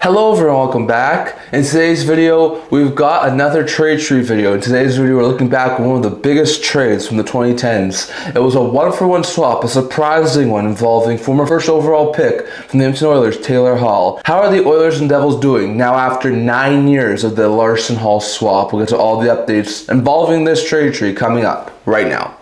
Hello everyone, welcome back. In today's video, we've got another trade tree video. In today's video, we're looking back at one of the biggest trades from the 2010s. It was a one-for-one swap, a surprising one involving former first overall pick from the Edmonton Oilers, Taylor Hall. How are the Oilers and Devils doing now after 9 years of the Larsson-Hall swap? We'll get to all the updates involving this trade tree coming up right now.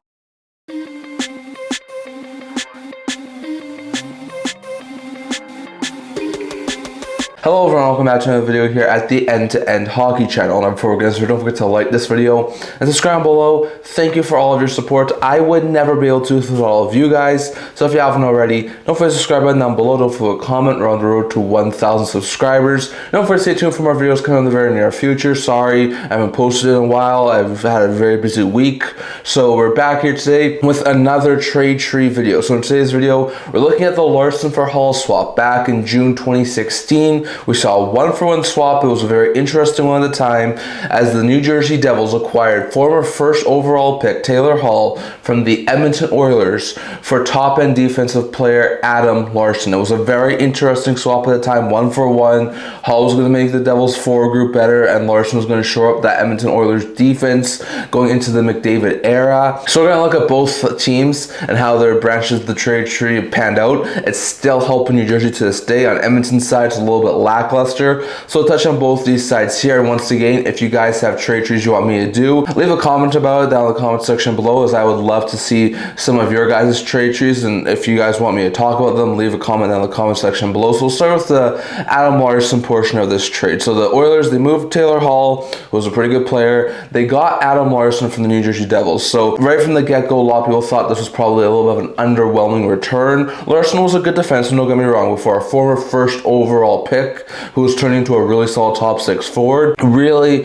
Hello everyone, welcome back to another video here at the End-to-End Hockey channel. And before we get into it, don't forget to like this video and subscribe below. Thank you for all of your support. I would never be able to without all of you guys. So if you haven't already, don't forget to subscribe button down below. Don't forget to comment. We're on the road to 1,000 subscribers. Don't forget to stay tuned for more videos coming in the very near future. Sorry, I haven't posted in a while. I've had a very busy week. So we're back here today with another trade tree video. So in today's video, we're looking at the Larsson for Hall swap back in June 2016. We saw a one-for-one swap. It was a very interesting one at the time as the New Jersey Devils acquired former first overall pick Taylor Hall from the Edmonton Oilers for top-end defensive player Adam Larsson. It was a very interesting swap at the time, one-for-one. Hall was going to make the Devils forward group better and Larsson was going to shore up that Edmonton Oilers defense going into the McDavid era. So we're going to look at both teams and how their branches of the trade tree panned out. It's still helping New Jersey to this day. On Edmonton's side, it's a little bit lackluster. So I'll touch on both these sides here. And once again, if you guys have trade trees you want me to do, leave a comment about it down in the comment section below, as I would love to see some of your guys' trade trees. And if you guys want me to talk about them, leave a comment down in the comment section below. So we'll start with the Adam Larsson portion of this trade. So the Oilers, they moved Taylor Hall, who was a pretty good player. They got Adam Larsson from the New Jersey Devils. So right from the get-go, a lot of people thought this was probably a little bit of an underwhelming return. Larsson was a good defenseman, don't get me wrong, before a former first overall pick who was turning into a really solid top six forward. Really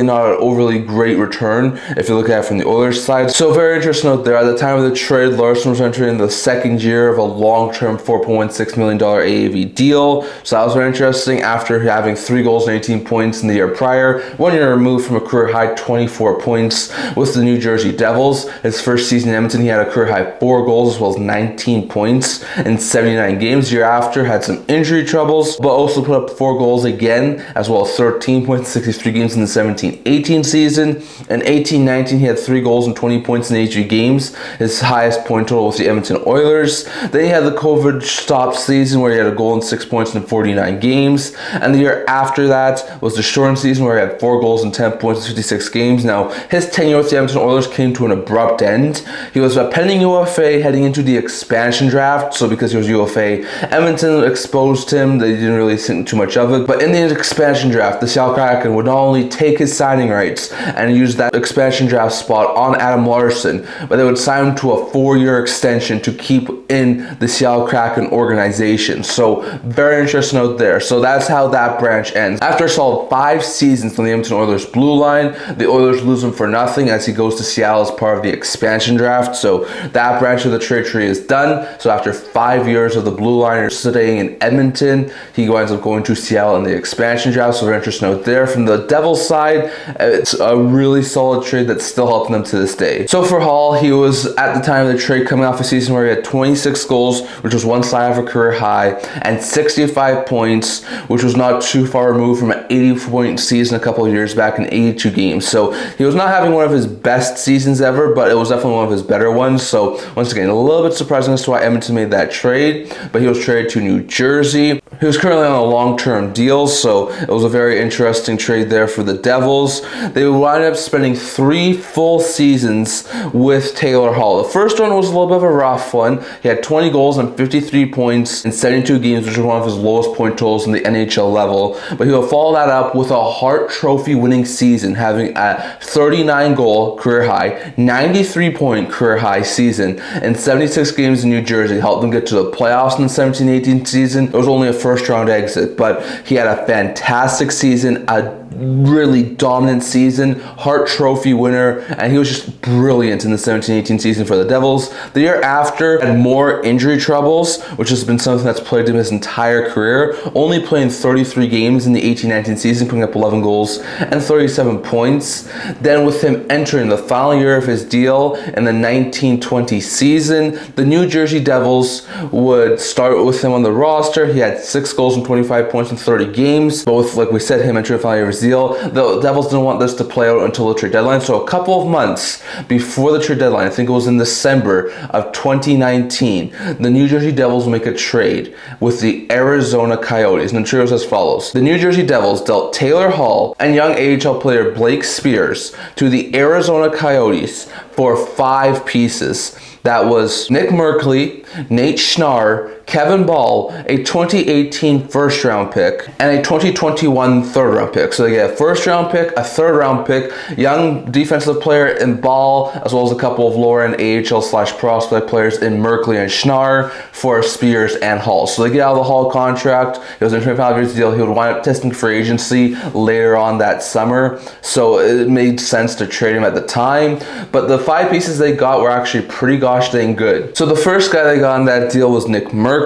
not an overly great return if you look at it from the Oilers side. So very interesting note there. At the time of the trade, Larsson was entering the second year of a long-term $4.16 million AAV deal. So that was very interesting after having 3 goals and 18 points in the year prior. 1 year removed from a career high 24 points with the New Jersey Devils. His first season in Edmonton, he had a career high 4 goals as well as 19 points in 79 games. The year after, had some injury troubles, but also put up 4 goals again, as well as 13 points, 63 games in the 17-18 season. In 18-19, he had 3 goals and 20 points in 83 games, his highest point total with the Edmonton Oilers. Then he had the COVID stop season where he had a goal and 6 points in 49 games. And the year after that was the shortened season where he had 4 goals and 10 points in 56 games. Now, his tenure with the Edmonton Oilers came to an abrupt end. He was a pending UFA heading into the expansion draft. So because he was UFA, Edmonton exposed him. They didn't really think too much of it. But in the expansion draft, the Seattle Kraken would not only take his signing rights and use that expansion draft spot on Adam Larsson, but they would sign him to a 4-year extension to keep in the Seattle Kraken organization. So very interesting note there. So that's how that branch ends. After a solid 5 seasons on the Edmonton Oilers blue line, the Oilers lose him for nothing as he goes to Seattle as part of the expansion draft. So that branch of the trade tree is done. So after 5 years of the blue liner staying in Edmonton, he winds up going to Seattle in the expansion draft. So very interesting note there. From the Devils side, it's a really solid trade that's still helping them to this day. So for Hall, he was at the time of the trade coming off a season where he had 26 goals, which was one side of a career high, and 65 points, which was not too far removed from an 80-point season a couple of years back in 82 games. So he was not having one of his best seasons ever, but it was definitely one of his better ones. So once again, a little bit surprising as to why Edmonton made that trade, but he was traded to New Jersey. He was currently on a long-term deal, so it was a very interesting trade there for the Devils. They wound up spending 3 full seasons with Taylor Hall. The first one was a little bit of a rough one. He had 20 goals and 53 points in 72 games, which was one of his lowest point totals in the NHL level. But he will follow that up with a Hart Trophy winning season, having a 39-goal career high, 93-point career high season in 76 games in New Jersey. Helped them get to the playoffs in the 17-18 season. It was only a first-round exit, but he had a fantastic season, a really dominant season, Hart Trophy winner, and he was just brilliant in the 17-18 season for the Devils. The year after, had more injury troubles, which has been something that's plagued him his entire career, only playing 33 games in the 18-19 season, putting up 11 goals and 37 points. Then with him entering the final year of his deal in the 19-20 season, the New Jersey Devils would start with him on the roster. He had 6 6 goals and 25 points in 30 games. Both, like we said, him and Trade Value Rezeal. The Devils didn't want this to play out until the trade deadline, so a couple of months before the trade deadline, I think it was in December of 2019, the New Jersey Devils will make a trade with the Arizona Coyotes. And the trade was as follows. The New Jersey Devils dealt Taylor Hall and young AHL player Blake Spears to the Arizona Coyotes for 5 pieces. That was Nick Merkley, Nate Schnarr, Kevin Ball, a 2018 first-round pick, and a 2021 third-round pick. So they get a first-round pick, a third-round pick, young defensive player in Ball, as well as a couple of lower-end AHL/prospect players in Merkley and Schnarr for Spears and Hall. So they get out of the Hall contract. It was a $25 years deal. He would wind up testing free agency later on that summer, so it made sense to trade him at the time. But the 5 pieces they got were actually pretty gosh dang good. So the first guy they got on that deal was Nick Merkley.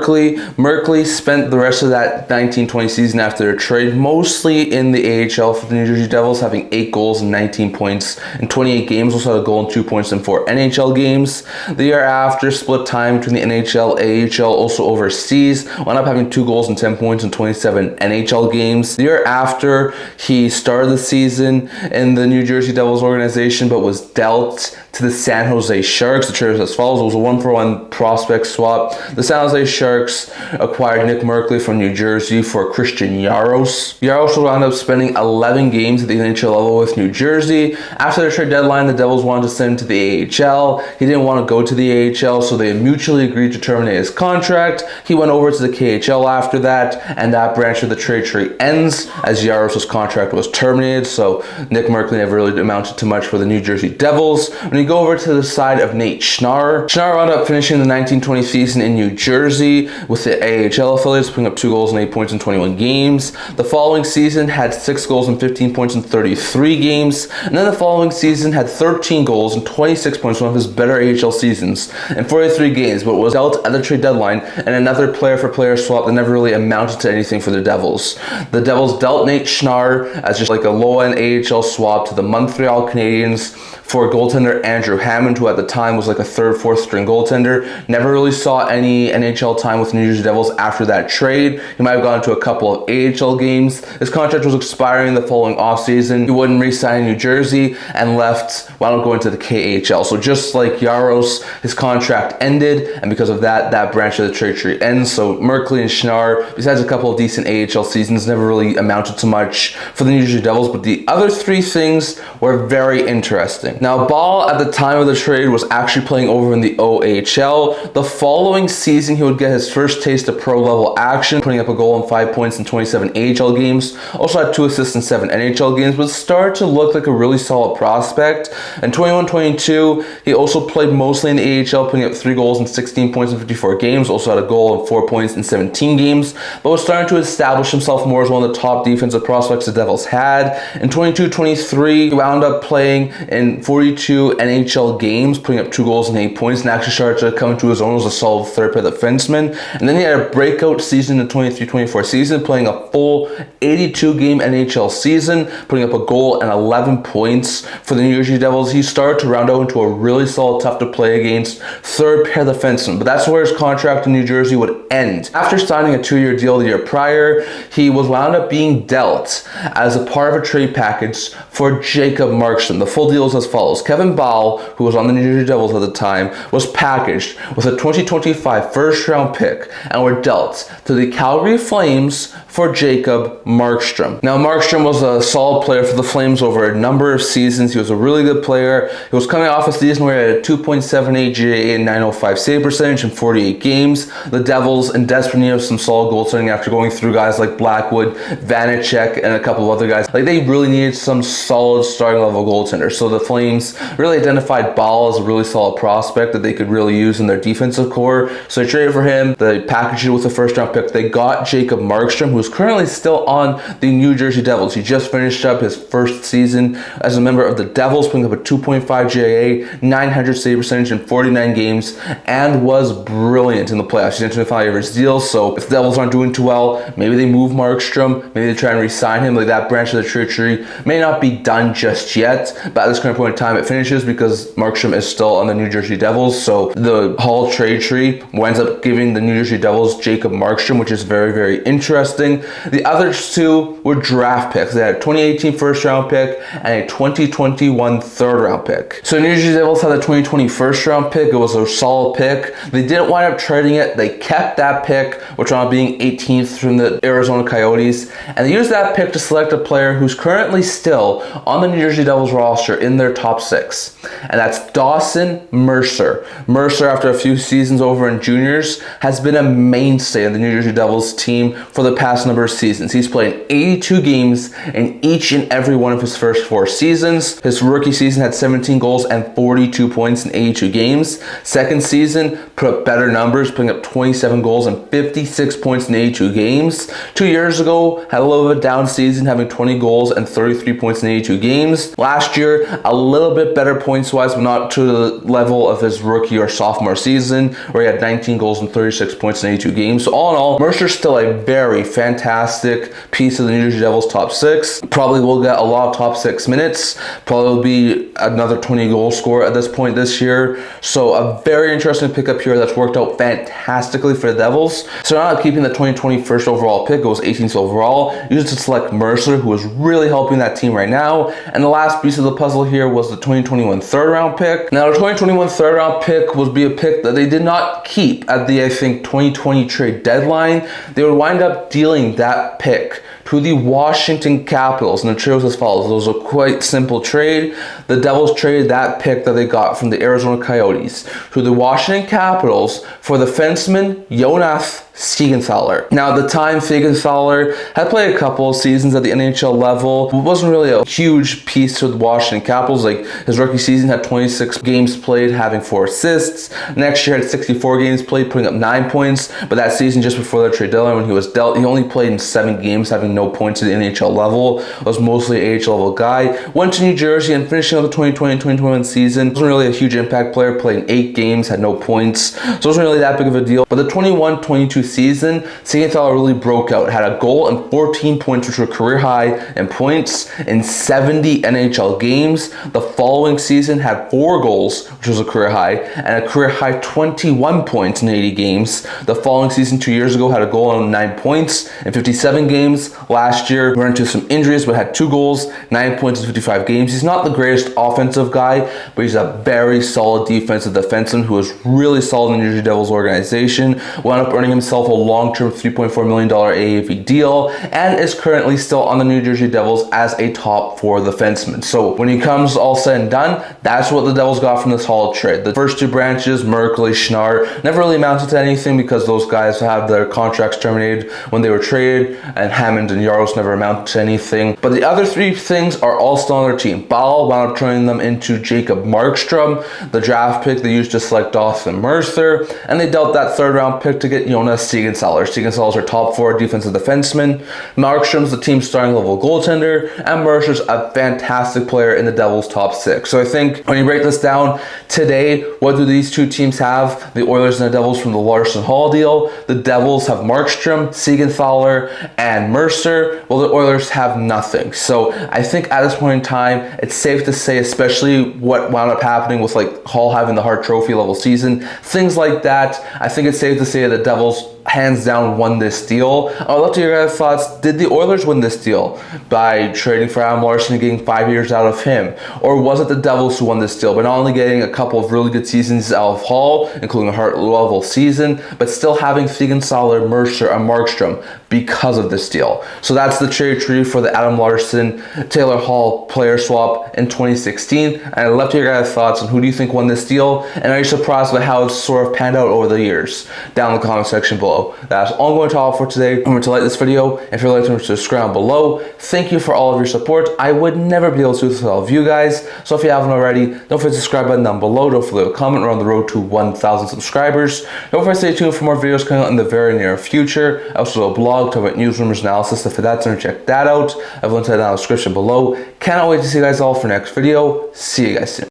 Merkley spent the rest of that 19-20 season after their trade mostly in the AHL for the New Jersey Devils, having 8 goals and 19 points in 28 games. Also had a goal and 2 points in 4 NHL games. The year after, split time between the NHL, AHL, also overseas. Wound up having 2 goals and 10 points in 27 NHL games. The year after, he started the season in the New Jersey Devils organization, but was dealt to the San Jose Sharks. The trade was as follows. It was a 1-for-1 prospect swap. The San Jose Sharks acquired Nick Merkley from New Jersey for Christian Jaros. Jaros wound up spending 11 games at the NHL level with New Jersey. After the trade deadline, the Devils wanted to send him to the AHL. He didn't want to go to the AHL, so they mutually agreed to terminate his contract. He went over to the KHL after that, and that branch of the trade tree ends as Jaros' contract was terminated, so Nick Merkley never really amounted to much for the New Jersey Devils. When you go over to the side of Nate Schnarr, Schnarr wound up finishing the 19-20 season in New Jersey with the AHL affiliates, putting up 2 goals and 8 points in 21 games. The following season had 6 goals and 15 points in 33 games, and then the following season had 13 goals and 26 points, one of his better AHL seasons, in 43 games, but was dealt at the trade deadline and another player-for-player swap that never really amounted to anything for the Devils. The Devils dealt Nate Schnarr as just like a low-end AHL swap to the Montreal Canadiens for goaltender Andrew Hammond, who at the time was like a 3rd, 4th string goaltender. Never really saw any NHL time with the New Jersey Devils after that trade. He might have gone to a couple of AHL games. His contract was expiring the following offseason. He wouldn't re-sign New Jersey and left, wound up going to the KHL. So just like Jaros, his contract ended, and because of that, that branch of the trade tree ends. So Merkley and Schnarr, besides a couple of decent AHL seasons, never really amounted to much for the New Jersey Devils, but the other 3 things were very interesting. Now, Ball at the time of the trade was actually playing over in the OHL. The following season, he would get his first taste of pro-level action, putting up a goal and 5 points in 27 AHL games. Also had 2 assists in 7 NHL games, but started to look like a really solid prospect. In 21-22, he also played mostly in the AHL, putting up 3 goals and 16 points in 54 games. Also had a goal and 4 points in 17 games, but was starting to establish himself more as one of the top defensive prospects the Devils had. In 22-23, he wound up playing in 42 NHL games, putting up 2 goals and 8 points, and actually started to come into his own as a solid third-pair defenseman. And then he had a breakout season in the 23-24 season, playing a full 82-game NHL season, putting up a goal and 11 points for the New Jersey Devils. He started to round out into a really solid, tough-to-play against third-pair defenseman, but that's where his contract in New Jersey would end. After signing a 2-year deal the year prior, he was wound up being dealt as a part of a trade package for Jacob Markstrom. The full deal is as follows. Kevin Ball, who was on the New Jersey Devils at the time, was packaged with a 2025 first-round pick and were dealt to the Calgary Flames for Jacob Markstrom. Now, Markstrom was a solid player for the Flames over a number of seasons. He was a really good player. He was coming off a season where he had a 2.78 GAA and 905 save percentage in 48 games. The Devils, in desperate need of some solid goaltending after going through guys like Blackwood, Vanacek, and a couple of other guys, like they really needed some solid starting level goaltender. So the Flames really identified Ball as a really solid prospect that they could really use in their defensive core. So they traded for him. They packaged it with a first-round pick. They got Jacob Markstrom, who is currently still on the New Jersey Devils. He just finished up his first season as a member of the Devils, putting up a 2.5 GAA, 900 save percentage in 49 games, and was brilliant in the playoffs. He's entering the final year of his deal, so if the Devils aren't doing too well, maybe they move Markstrom, maybe they try and re-sign him. Like, that branch of the trade tree may not be done just yet, but at this current point in time, it finishes because Markstrom is still on the New Jersey Devils. So the Hall trade tree winds up giving the New Jersey Devils Jacob Markstrom, which is very, very interesting. The other two were draft picks. They had a 2018 first round pick and a 2021 third round pick. So the New Jersey Devils had the 2020 first round pick. It was a solid pick. They didn't wind up trading it. They kept that pick, which wound up being 18th from the Arizona Coyotes, and they used that pick to select a player who's currently still on the New Jersey Devils roster in their top 6, and that's Dawson Mercer. Mercer, after a few seasons over in juniors, has been a mainstay in the New Jersey Devils team for the past number of seasons. He's played 82 games in each and every one of his first 4 seasons. His rookie season had 17 goals and 42 points in 82 games. Second season put up better numbers, putting up 27 goals and 56 points in 82 games. 2 years ago, had a little bit of a down season, having 20 goals and 33 points in 82 games. Last year, a little bit better points-wise, but not to the level of his rookie or sophomore season, where he had 19 goals and 36 points in 82 games. So all in all, Mercer's still a very fantastic piece of the New Jersey Devils top 6. Probably will get a lot of top 6 minutes. Probably will be another 20 goal scorer at this point this year. So a very interesting pickup here that's worked out fantastically for the Devils. So now keeping the 2020 first overall pick, it was 18th overall, used to select Mercer, who is really helping that team right now. And the last piece of the puzzle here was the 2021 third round pick. Now, the 2021 third round pick would be a pick that they did not keep at the, I think, 2020 trade deadline. They would wind up dealing that pick to the Washington Capitals, and the trade was as follows. It was a quite simple trade. The Devils traded that pick that they got from the Arizona Coyotes to the Washington Capitals for the defenseman Jonas Siegenthaler. Now, at the time, Siegenthaler had played a couple of seasons at the NHL level. It wasn't really a huge piece to the Washington Capitals. Like, his rookie season had 26 games played, having 4 assists. Next year had 64 games played, putting up 9 points. But that season, just before the trade deadline, when he was dealt, he only played in 7 games, having no points at the NHL level. Was mostly an AHL level guy. Went to New Jersey and finishing up the 2020 and 2021 season. Wasn't really a huge impact player, played in 8 games, had no points. So it wasn't really that big of a deal. But the 21-22 season, Siegenthaler really broke out. Had a goal and 14 points, which were career high in points in 70 NHL games. The following season had 4 goals, which was a career high, and a career high 21 points in 80 games. The following season, 2 years ago, had a goal and 9 points in 57 games. Last year, ran into some injuries, but had 2 goals, 9 points in 55 games. He's not the greatest offensive guy, but he's a very solid defensive defenseman who is really solid in the New Jersey Devils organization. Wound up earning himself a long-term $3.4 million AAV deal, and is currently still on the New Jersey Devils as a top 4 defenseman. So when he comes all said and done, that's what the Devils got from this Hall trade. The first 2 branches, Merkley, Schnarr, never really amounted to anything because those guys have their contracts terminated when they were traded, and Hammond and Yaros never amounted to anything. But the other 3 things are all still on their team. Ball wound up turning them into Jacob Markstrom, the draft pick they used to select Dawson Mercer, and they dealt that third round pick to get Jonas Siegenthaler. Siegenthaler's our top 4 defensive defenseman. Markstrom's the team's starting level goaltender, and Mercer's a fantastic player in the Devils' top 6. So I think when you break this down today, what do these 2 teams have? The Oilers and the Devils from the Larsson Hall deal. The Devils have Markstrom, Siegenthaler, and Mercer. Well, the Oilers have nothing. So I think at this point in time, it's safe to say, especially what wound up happening with like Hall having the Hart Trophy level season, things like that, I think it's safe to say that the Devils hands down won this deal. I'd love to hear your guys' thoughts. Did the Oilers win this deal by trading for Adam Larsson and getting 5 years out of him? Or was it the Devils who won this deal by not only getting a couple of really good seasons out of Hall, including a Hart level season, but still having Siegenthaler, Mercer, and Markstrom because of this deal? So that's the trade tree for the Adam Larsson, Taylor Hall player swap in 2016. And I'd love to hear your guys' thoughts on who do you think won this deal, and are you surprised by how it's sort of panned out over the years? Down in the comment section below. below. That's all I'm going to talk for today. Remember to like this video. If you're liking, to subscribe below. Thank you for all of your support. I would never be able to do this without you guys. So if you haven't already, don't forget to subscribe button down below. Don't forget to leave a comment. We're on the road to 1,000 subscribers. Don't forget to stay tuned for more videos coming out in the very near future. I also have a blog talking about news, rumors, analysis. If that's in, check that out. I've linked that down in the description below. Cannot wait to see you guys all for next video. See you guys soon.